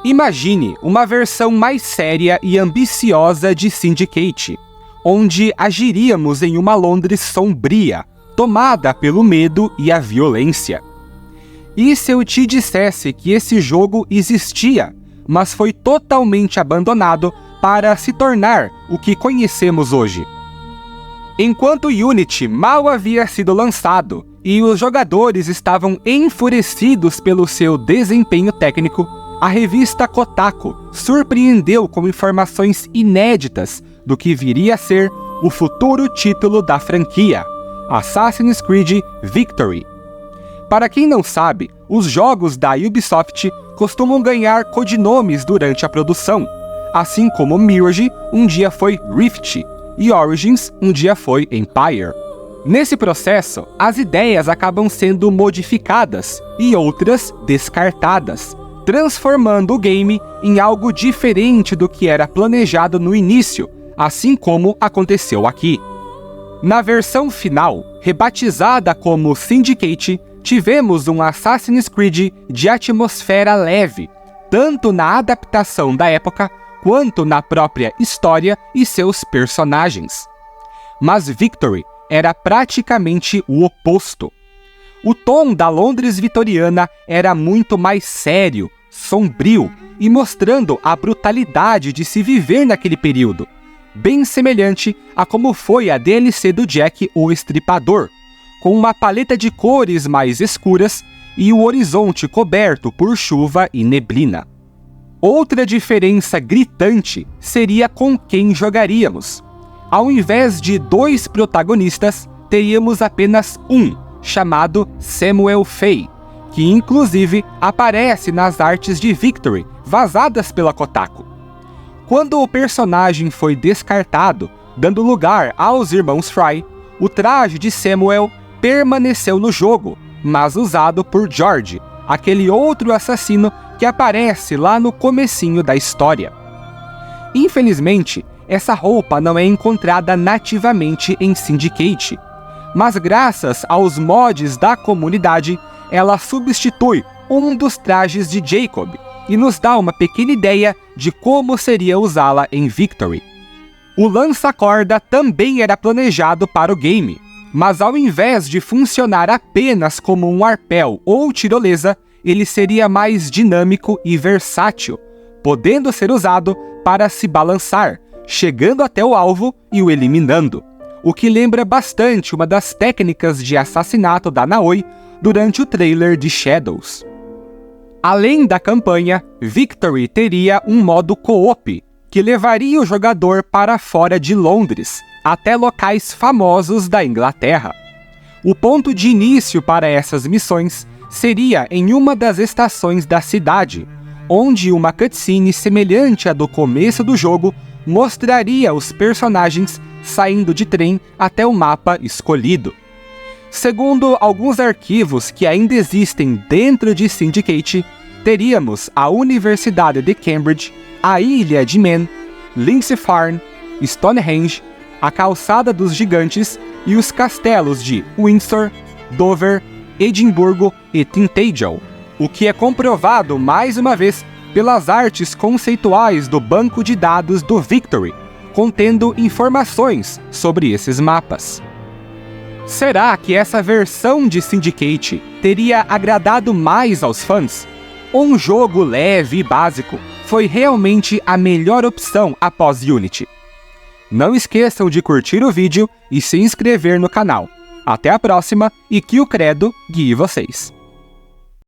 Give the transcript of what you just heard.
Imagine uma versão mais séria e ambiciosa de Syndicate, onde agiríamos em uma Londres sombria, tomada pelo medo e a violência. E se eu te dissesse que esse jogo existia, mas foi totalmente abandonado para se tornar o que conhecemos hoje? Enquanto Unity mal havia sido lançado e os jogadores estavam enfurecidos pelo seu desempenho técnico, a revista Kotaku surpreendeu com informações inéditas do que viria a ser o futuro título da franquia, Assassin's Creed Victory. Para quem não sabe, os jogos da Ubisoft costumam ganhar codinomes durante a produção, assim como Mirage um dia foi Rift e Origins um dia foi Empire. Nesse processo, as ideias acabam sendo modificadas e outras descartadas, transformando o game em algo diferente do que era planejado no início, assim como aconteceu aqui. Na versão final, rebatizada como Syndicate, tivemos um Assassin's Creed de atmosfera leve, tanto na adaptação da época, quanto na própria história e seus personagens. Mas Victory era praticamente o oposto. O tom da Londres vitoriana era muito mais sério, sombrio e mostrando a brutalidade de se viver naquele período, bem semelhante a como foi a DLC do Jack o Estripador, com uma paleta de cores mais escuras e o horizonte coberto por chuva e neblina. Outra diferença gritante seria com quem jogaríamos. Ao invés de 2 protagonistas, teríamos apenas um, chamado Samuel Fay, que inclusive aparece nas artes de Victory, vazadas pela Kotaku. Quando o personagem foi descartado, dando lugar aos irmãos Fry, o traje de Samuel permaneceu no jogo, mas usado por George, aquele outro assassino que aparece lá no comecinho da história. Infelizmente, essa roupa não é encontrada nativamente em Syndicate, mas graças aos mods da comunidade, ela substitui um dos trajes de Jacob e nos dá uma pequena ideia de como seria usá-la em Victory. O lança-corda também era planejado para o game, mas ao invés de funcionar apenas como um arpel ou tirolesa, ele seria mais dinâmico e versátil, podendo ser usado para se balançar, chegando até o alvo e o eliminando, o que lembra bastante uma das técnicas de assassinato da Naoi durante o trailer de Shadows. Além da campanha, Victory teria um modo co-op, que levaria o jogador para fora de Londres, até locais famosos da Inglaterra. O ponto de início para essas missões seria em uma das estações da cidade, onde uma cutscene semelhante à do começo do jogo mostraria os personagens saindo de trem até o mapa escolhido. Segundo alguns arquivos que ainda existem dentro de Syndicate, teríamos a Universidade de Cambridge, a Ilha de Man, Lindsey Farm, Stonehenge, a Calçada dos Gigantes e os castelos de Windsor, Dover, Edimburgo e Tintagel, o que é comprovado mais uma vez pelas artes conceituais do banco de dados do Victory, contendo informações sobre esses mapas. Será que essa versão de Syndicate teria agradado mais aos fãs? Um jogo leve e básico foi realmente a melhor opção após Unity? Não esqueçam de curtir o vídeo e se inscrever no canal. Até a próxima e que o credo guie vocês!